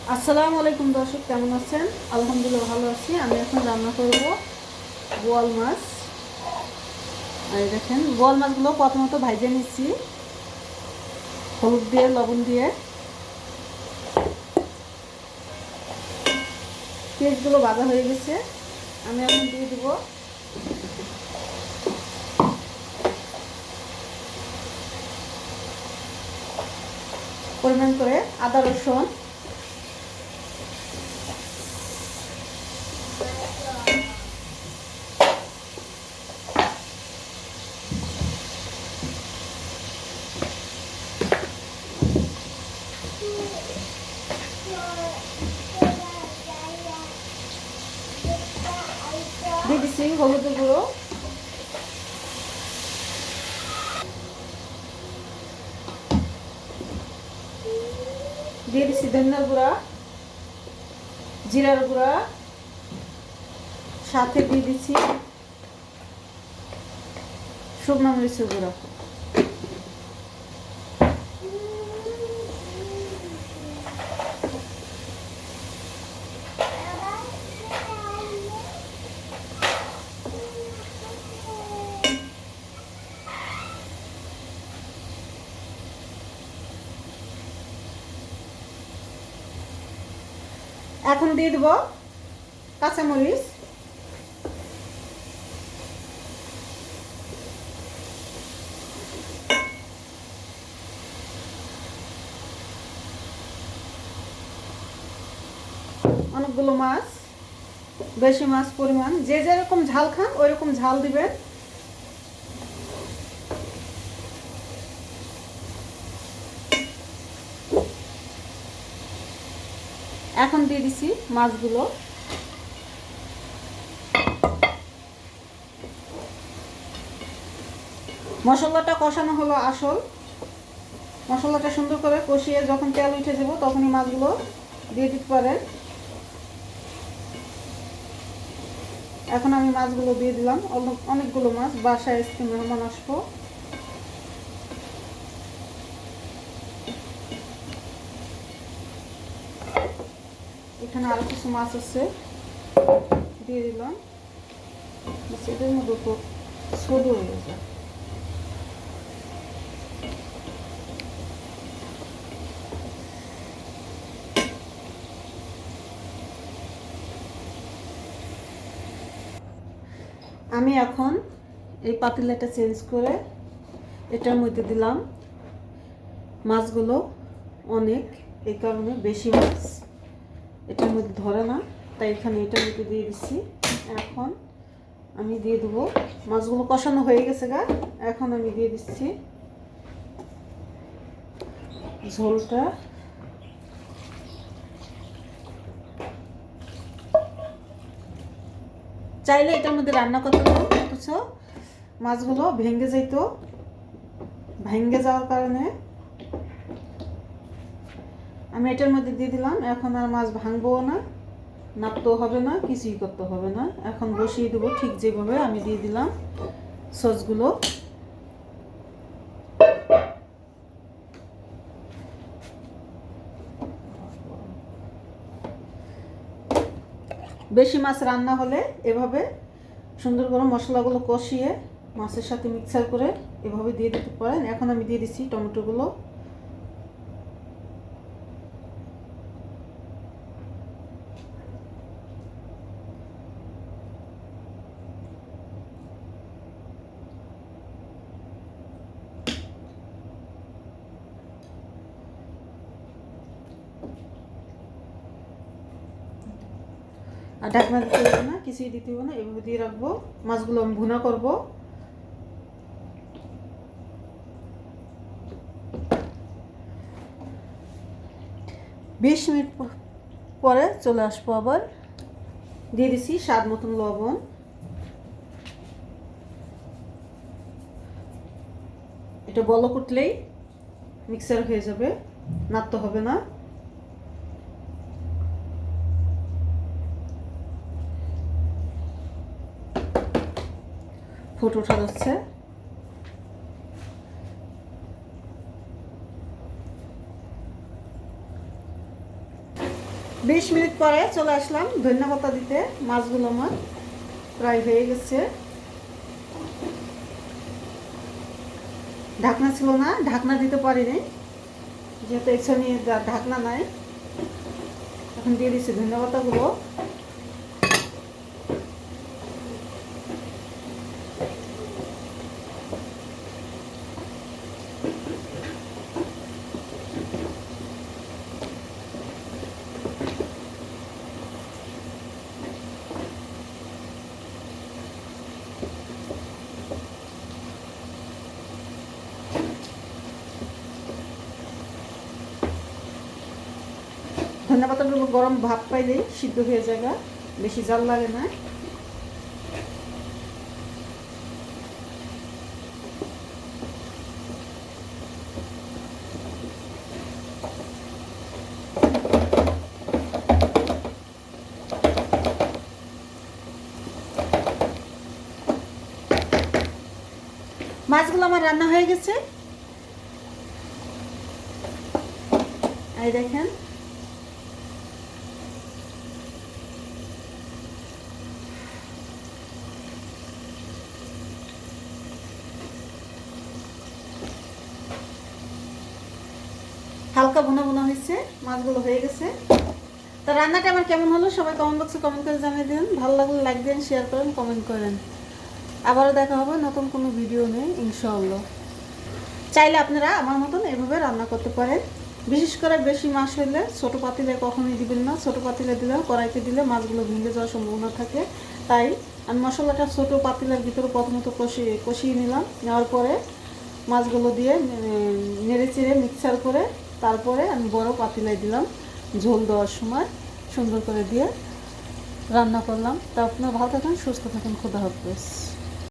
আসসালামু আলাইকুম দর্শক, কেমন আছেন? আলহামদুলিল্লাহ ভালো আছি। আমি এখন রান্না করব বোয়াল মাছ। আর দেখেন, বোয়াল মাছগুলো প্রথমত ভাজে নিচ্ছি হলুদ দিয়ে, লবণ দিয়ে। পেঁয়াজগুলো ভাজা হয়ে গেছে, আমি এখন দিয়ে দেব পরিমাণ করে আদা রসুন, দিয়ে দিচ্ছি হলুদের গুঁড়ো, দিয়ে দিচ্ছি ধনিয়ার গুঁড়া, জিরার গুঁড়া, সাথে দিয়ে দিচ্ছি শুকনো মরিচের গুঁড়া। এখন দিয়ে দেব কাঁচামরিচ, অনেকগুলো মাছ, বেশি মাছ পরিমাণ, যে যেরকম ঝাল খান ওই রকম ঝাল দিবেন। এখন দিয়ে দিছি মাছগুলো, মশলাটা কষানো হলো আসল। মশলাটা সুন্দর করে কষিয়ে যখন তেল উঠে যাব তখনই মাছগুলো দিয়ে দিতে পারেন। এখন আমি মাছগুলো দিয়ে দিলাম, অনেকগুলো মাছ, বাসায় আজকে মেহমান আসবো। এখানে আরো কিছু মাছ আছে, দিয়ে দিলাম। এদের মধ্যে তো ছোট হয়ে যায়। আমি এখন এই পাতিলাটা চেঞ্জ করে এটার মধ্যে দিলাম মাছগুলো, অনেক, এই কারণে বেশি মাছ এটার মধ্যে ধরে না, তাই এখানে এটার মধ্যে দিয়ে দিচ্ছি। এখন আমি দিয়ে দেবো, মাছগুলো কষানো হয়ে গেছে গা, এখন আমি দিয়ে দিচ্ছি ঝোলটা। চাইলে এটার মধ্যে রান্না করতে পারো, অথচ মাছগুলো ভেঙে যেত, ভেঙে যাওয়ার কারণে আমি এটার মধ্যে দিয়ে দিলাম। এখন আর মাছ ভাঙবো না, নাপতেও হবে না, কিছুই করতে হবে না। এখন বসিয়ে দেবো ঠিক যেভাবে আমি দিয়ে দিলাম সসগুলো। বেশি মাছ রান্না হলে এভাবে সুন্দর করে মশলাগুলো কষিয়ে মাছের সাথে মিক্সার করে এভাবে দিয়ে দিতে পারেন। এখন আমি দিয়ে দিচ্ছি টমেটোগুলো। আর ঢাকনা দিতে হবে না, কিছুই দিতে হবে না, এভাবে দিয়ে রাখবো। মাছগুলো আমি ভুনা করব। 20 মিনিট পরে চলে আসবো আবার। দিয়ে দিছি স্বাদ মতন লবণ, এটা বলক উঠলেই মিক্সার হয়ে যাবে, নাড়তে হবে না। ফুট ওঠা যাচ্ছে। 20 মিনিট পরে চলে আসলাম ধন্যবাদ দিতে। মাছগুলো আমার প্রায় হয়ে গেছে। ঢাকনা ছিল না, ঢাকনা দিতে পারিনি যেহেতু এখানে ঢাকনা নাই। এখন দিয়ে দিচ্ছি ধন্যবাদগুলো। ধন্যবাদগুলো গরম ভাপ পাইলেই সিদ্ধ হয়ে যায়, বেশি জাল লাগে না। মাছগুলো আমার রান্না হয়ে গেছে, এই দেখেন। হালকা ভুনা ভুনা হয়েছে, মাছগুলো হয়ে গেছে। তো রান্নাটা আমার কেমন হলো সবাই কমেন্ট বক্সে কমেন্ট করে জানিয়ে দিন। ভালো লাগলে লাইক দিন, শেয়ার করেন, কমেন্ট করেন। আবারও দেখা হবে নতুন কোনো ভিডিও নিয়ে ইনশাআল্লাহ। চাইলে আপনারা আমার মতন এভাবে রান্না করতে পারেন। বিশেষ করে বেশি মাছ হলে ছোটো পাতিলে কখনোই দিবেন না। ছোটো পাতিলে দিলে, কড়াইতে দিলে মাছগুলো ভেঙে যাওয়ার সম্ভাবনা থাকে। তাই আমি মশলাটা ছোটো পাতিলের ভিতরে প্রথমত কষিয়ে নিলাম। নেওয়ার পরে মাছগুলো দিয়ে নেড়ে চেড়ে মিক্সার করে তারপরে আমি বড় পাতিলায় দিলাম। ঝোল দেওয়ার সময় সুন্দর করে দিয়ে রান্না করলাম। তা আপনারা ভালো থাকেন, সুস্থ থাকেন। খোদা হাফেজ।